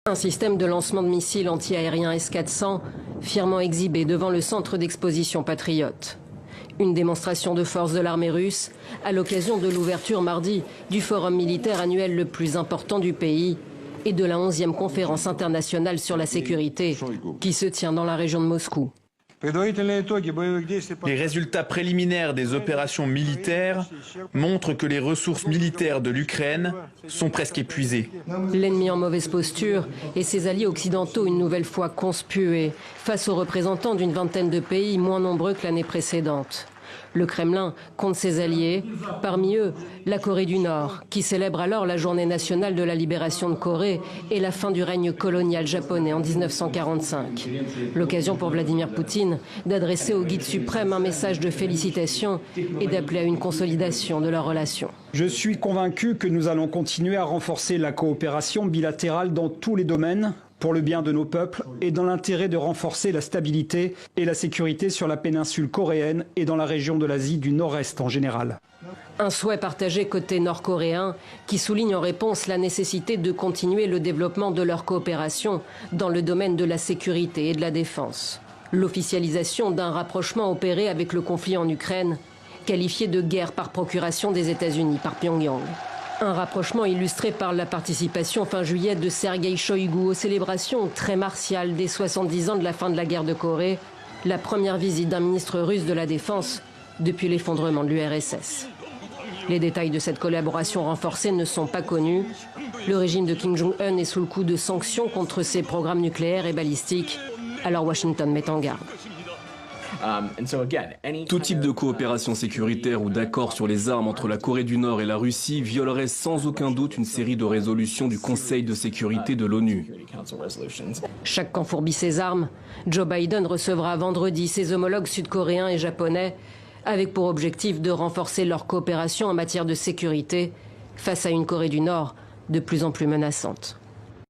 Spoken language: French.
Un système de lancement de missiles anti-aériens S-400 fièrement exhibé devant le centre d'exposition Patriote. Une démonstration de force de l'armée russe à l'occasion de l'ouverture mardi du forum militaire annuel le plus important du pays et de la 11e conférence internationale sur la sécurité qui se tient dans la région de Moscou. Les résultats préliminaires des opérations militaires montrent que les ressources militaires de l'Ukraine sont presque épuisées. L'ennemi en mauvaise posture et ses alliés occidentaux une nouvelle fois conspués face aux représentants d'une vingtaine de pays moins nombreux que l'année précédente. Le Kremlin compte ses alliés, parmi eux la Corée du Nord, qui célèbre alors la journée nationale de la libération de Corée et la fin du règne colonial japonais en 1945. L'occasion pour Vladimir Poutine d'adresser au guide suprême un message de félicitations et d'appeler à une consolidation de leurs relations. Je suis convaincu que nous allons continuer à renforcer la coopération bilatérale dans tous les domaines, pour le bien de nos peuples et dans l'intérêt de renforcer la stabilité et la sécurité sur la péninsule coréenne et dans la région de l'Asie du Nord-Est en général. Un souhait partagé côté nord-coréen qui souligne en réponse la nécessité de continuer le développement de leur coopération dans le domaine de la sécurité et de la défense. L'officialisation d'un rapprochement opéré avec le conflit en Ukraine, qualifié de guerre par procuration des États-Unis par Pyongyang. Un rapprochement illustré par la participation fin juillet de Sergueï Shoïgu aux célébrations très martiales des 70 ans de la fin de la guerre de Corée, la première visite d'un ministre russe de la Défense depuis l'effondrement de l'URSS. Les détails de cette collaboration renforcée ne sont pas connus. Le régime de Kim Jong-un est sous le coup de sanctions contre ses programmes nucléaires et balistiques, alors Washington met en garde. Tout type de coopération sécuritaire ou d'accord sur les armes entre la Corée du Nord et la Russie violerait sans aucun doute une série de résolutions du Conseil de sécurité de l'ONU. Chaque camp fourbit ses armes. Joe Biden recevra vendredi ses homologues sud-coréens et japonais, avec pour objectif de renforcer leur coopération en matière de sécurité face à une Corée du Nord de plus en plus menaçante.